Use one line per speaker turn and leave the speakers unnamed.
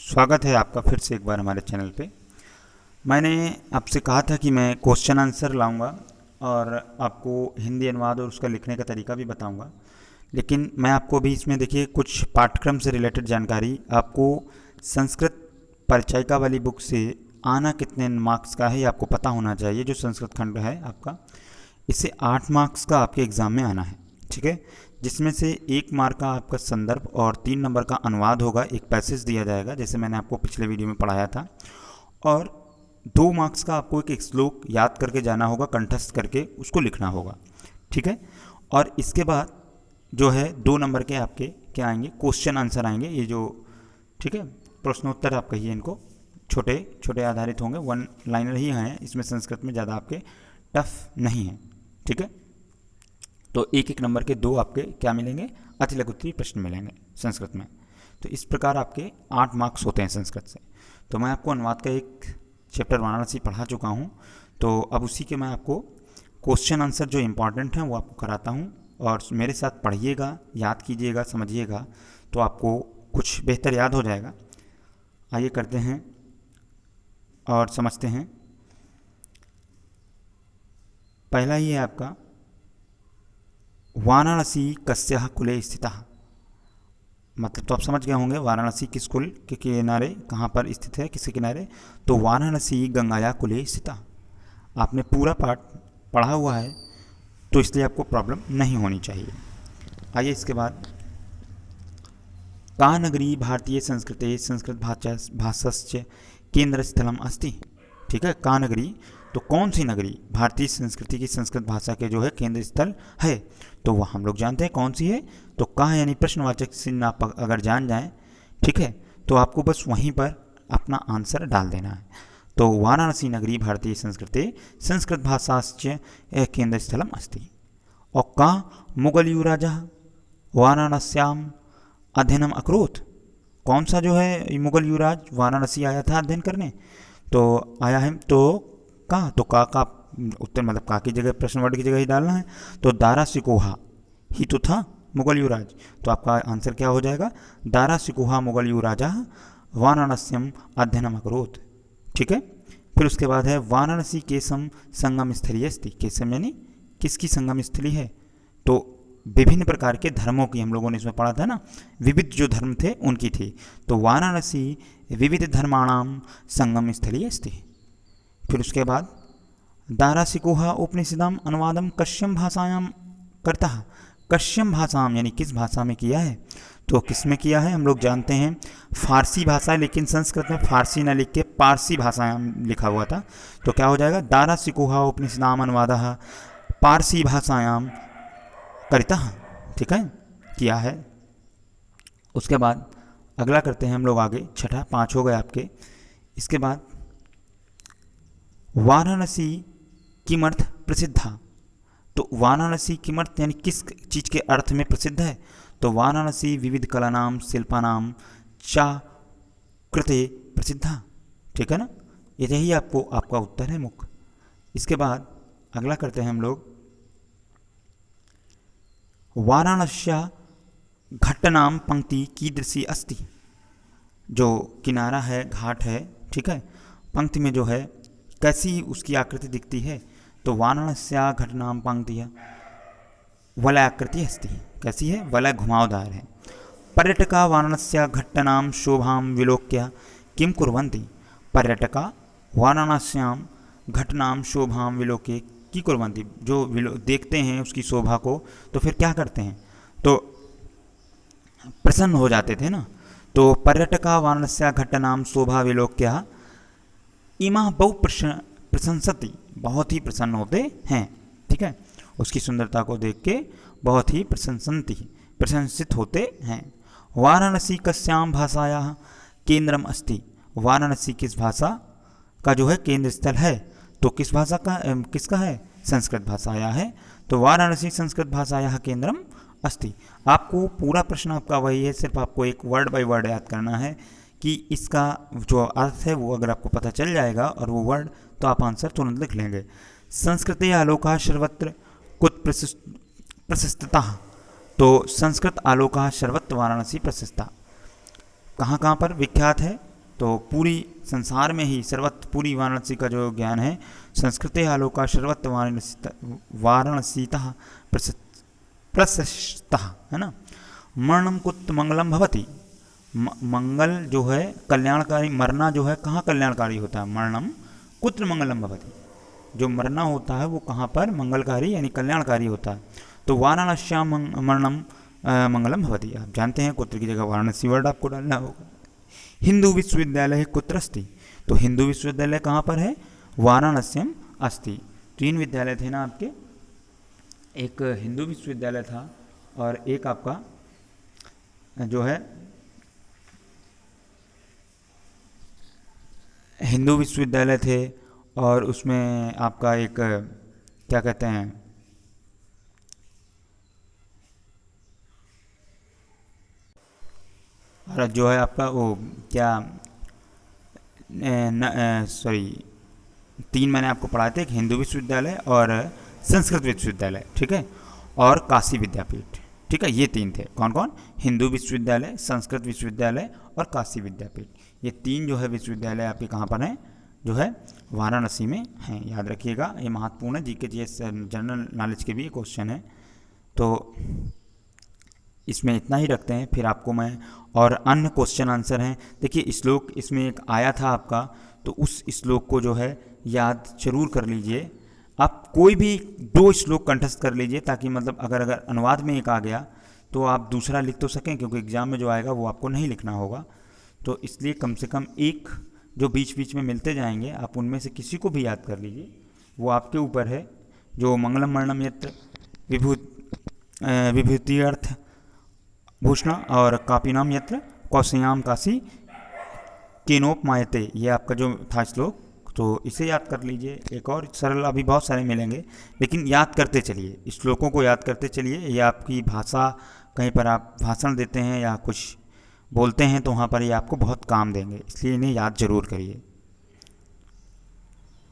स्वागत है आपका फिर से एक बार हमारे चैनल पे। मैंने आपसे कहा था कि मैं क्वेश्चन आंसर लाऊंगा और आपको हिंदी अनुवाद और उसका लिखने का तरीका भी बताऊंगा। लेकिन मैं आपको भी इसमें देखिए कुछ पाठ्यक्रम से रिलेटेड जानकारी आपको संस्कृत परिचयिका वाली बुक से आना कितने मार्क्स का है ये आपको पता होना चाहिए। जो संस्कृत खंड है आपका, इससे 8 मार्क्स का आपके एग्ज़ाम में आना है, ठीक है। जिसमें से 1 मार्क का आपका संदर्भ और 3 नंबर का अनुवाद होगा। एक पैसेज दिया जाएगा जैसे मैंने आपको पिछले वीडियो में पढ़ाया था, और 2 मार्क्स का आपको एक श्लोक याद करके जाना होगा, कंठस्थ करके उसको लिखना होगा, ठीक है। और इसके बाद जो है 2 नंबर के आपके क्या आएंगे, क्वेश्चन आंसर आएंगे, ये जो, ठीक है, प्रश्नोत्तर आप कहिए इनको, छोटे छोटे आधारित होंगे, 1 लाइनर ही हैं, इसमें संस्कृत में ज़्यादा आपके टफ नहीं है, ठीक है। तो 1-1 नंबर के 2 आपके क्या मिलेंगे, अति लघु उत्तरीय प्रश्न मिलेंगे संस्कृत में। तो इस प्रकार आपके 8 मार्क्स होते हैं संस्कृत से। तो मैं आपको अनुवाद का एक चैप्टर वाराणसी पढ़ा चुका हूँ, तो अब उसी के मैं आपको क्वेश्चन आंसर जो इम्पॉर्टेंट हैं वो आपको कराता हूँ, और मेरे साथ पढ़िएगा, याद कीजिएगा, समझिएगा, तो आपको कुछ बेहतर याद हो जाएगा। आइए करते हैं और समझते हैं। पहला ही है आपका, वाराणसी कस्याः कुले स्थितः। मतलब तो आप समझ गए होंगे वाराणसी किस कुल के किनारे, कहाँ पर स्थित है, किसके किनारे। तो वाराणसी गंगाया कुले स्थितः। आपने पूरा पाठ पढ़ा हुआ है, तो इसलिए आपको प्रॉब्लम नहीं होनी चाहिए। आइए इसके बाद, का नगरी भारतीय संस्कृते संस्कृत भाषास्य केंद्र स्थलम अस्ति। ठीक है, का नगरी, तो कौन सी नगरी भारतीय संस्कृति की संस्कृत भाषा के जो है केंद्र स्थल है, तो वह हम लोग जानते हैं कौन सी है। तो का यानी प्रश्नवाचक चिन्ह आप अगर जान जाएं, ठीक है, तो आपको बस वहीं पर अपना आंसर डाल देना है। तो वाराणसी नगरी भारतीय संस्कृते संस्कृत भाषास्य केंद्र स्थलम अस्ति। और का मुगल युवराजा वाराणस्याम अध्ययनम अकरोत्। कौन सा जो है मुगल युवराज वाराणसी आया था अध्ययन करने, तो आया है, तो का उत्तर मतलब का की जगह प्रश्न वर्ड की जगह ही डालना है। तो दारा सिकोहा ही तो था मुगल युवराज, तो आपका आंसर क्या हो जाएगा, दारा सिकोहा मुगल युवराजा वाराणस्यम अध्ययनम अकरोत्, ठीक है। फिर उसके बाद है वाराणसी केसम संगम स्थली अस्ति। केसम यानी किसकी संगम स्थली है, तो विभिन्न प्रकार के धर्मों की, हम लोगों ने इसमें पढ़ा था ना, विविध जो धर्म थे उनकी थी। तो वाराणसी विविध धर्माणाम संगम स्थली अस्ति। फिर उसके बाद दारासिकोहा उपनिषदाम अनुवादम कश्यम भाषायाम करता। कश्यम भाषाम यानी किस भाषा में किया है, तो किस में किया है हम लोग जानते हैं फारसी भाषा है, लेकिन संस्कृत में फारसी न लिख के पारसी भाषायाम लिखा हुआ था। तो क्या हो जाएगा, दारासिकोहा उपनिषदाम अनुवादः पारसी भाषायाम करिता, ठीक है, किया है। उसके बाद अगला करते हैं हम लोग आगे, छठा, 5 हो गए आपके। इसके बाद वाराणसी किमर्थ प्रसिद्धा। तो वाराणसी किमर्थ यानी किस चीज़ के अर्थ में प्रसिद्ध है, तो वाराणसी विविध कलानाम शिल्पानाम चा कृते प्रसिद्धा, ठीक है ना। यही आपको आपका उत्तर है मुख्य। इसके बाद अगला करते हैं हम लोग, वाराणस्या घट्टनाम पंक्ति कीदृशी अस्ति। जो किनारा है, घाट है, ठीक है, पंक्ति में जो है कैसी उसकी आकृति दिखती है, तो वाराणस्या घटनाम पंक्ति वलय आकृति अस्ति। कैसी है, वलय घुमावदार है। पर्यटका वाराणस्या घट्टनाम शोभाम विलोक्य किम कुर्वन्ति। पर्यटका वाराणस्याम घटनाम शोभाम विलोक्य की कुर्वन्ति, जो देखते हैं उसकी शोभा को तो फिर क्या करते हैं, तो प्रसन्न हो जाते थे ना। तो पर्यटका वाराणस्या घट्टनाम शोभा विलोक्य इमा बहु प्रशंसति, बहुत ही प्रसन्न होते हैं, ठीक है, उसकी सुंदरता को देख के बहुत ही प्रशंसित होते हैं। वाराणसी कस्याम भाषायाः केंद्रम अस्ति। वाराणसी किस भाषा का जो है केंद्र स्थल है, तो किस भाषा का, किसका है, संस्कृत भाषाया है। तो वाराणसी संस्कृत भाषाया केंद्रम अस्ति। आपको पूरा प्रश्न आपका वही है, सिर्फ आपको एक वर्ड बाय वर्ड याद करना है कि इसका जो अर्थ है वो अगर आपको पता चल जाएगा और वो वर्ड, तो आप आंसर तुरंत लिख लेंगे। संस्कृते आलोका सर्वत्र कुत प्रशस्तता। तो संस्कृत आलोका सर्वत्र वाराणसी प्रशस्ता। कहाँ कहाँ पर विख्यात है, तो पूरी संसार में ही सर्वत्र पूरी वाराणसी का जो ज्ञान है, संस्कृते आलोका सर्वत्र वाराणसीतः प्रशस्तः, है ना। मरणम कुत्र मंगलम भवति, मंगल जो है कल्याणकारी, मरना जो है कहाँ कल्याणकारी होता है, मरणम कुत्र मंगलम भवति, जो मरना होता है वो कहाँ पर मंगलकारी यानी कल्याणकारी होता है। तो वाराणस्याम मरणम मंगलम भवति, आप जानते हैं कुत्र की जगह वाराणसी वर्ड आपको डालना होगा। हिंदू विश्वविद्यालय कुत्र अस्ति, तो हिंदू विश्वविद्यालय कहाँ पर है, वाराणस्यम अस्ति। 3 विद्यालय थे ना आपके, एक हिंदू विश्वविद्यालय था और एक आपका जो है हिंदू विश्वविद्यालय थे, और उसमें आपका एक क्या कहते हैं, और जो है आपका वो क्या सॉरी 3 मैंने आपको पढ़ाए थे, एक हिंदू विश्वविद्यालय और संस्कृत विश्वविद्यालय, ठीक है, और काशी विद्यापीठ, ठीक है। ये 3 थे, कौन कौन, हिंदू विश्वविद्यालय, संस्कृत विश्वविद्यालय और काशी विद्यापीठ। ये 3 जो है विश्वविद्यालय आपके कहाँ पर हैं, जो है वाराणसी में हैं, याद रखिएगा, ये महत्वपूर्ण है, जीके जीएस जनरल नॉलेज के भी ये क्वेश्चन है। तो इसमें इतना ही रखते हैं, फिर आपको मैं और अन्य क्वेश्चन आंसर हैं। देखिए श्लोक इसमें एक आया था आपका, तो उस श्लोक को जो है याद जरूर कर लीजिए। आप कोई भी 2 श्लोक कंठस्थ कर लीजिए, ताकि मतलब अगर अनुवाद में एक आ गया तो आप दूसरा लिख तो सकें, क्योंकि एग्ज़ाम में जो आएगा वो आपको नहीं लिखना होगा। तो इसलिए कम से कम एक जो बीच बीच में मिलते जाएंगे, आप उनमें से किसी को भी याद कर लीजिए, वो आपके ऊपर है। जो मंगलम मरणम यत्र विभूति अर्थ भूषण और कापीनाम यत्र कौशयाम काशी केनोपमायते, ये आपका जो था श्लोक, तो इसे याद कर लीजिए। एक और सरल, अभी बहुत सारे मिलेंगे, लेकिन याद करते चलिए, श्लोकों को याद करते चलिए। ये आपकी भाषा, कहीं पर आप भाषण देते हैं या कुछ बोलते हैं तो वहाँ पर ये आपको बहुत काम देंगे, इसलिए इन्हें याद जरूर करिए।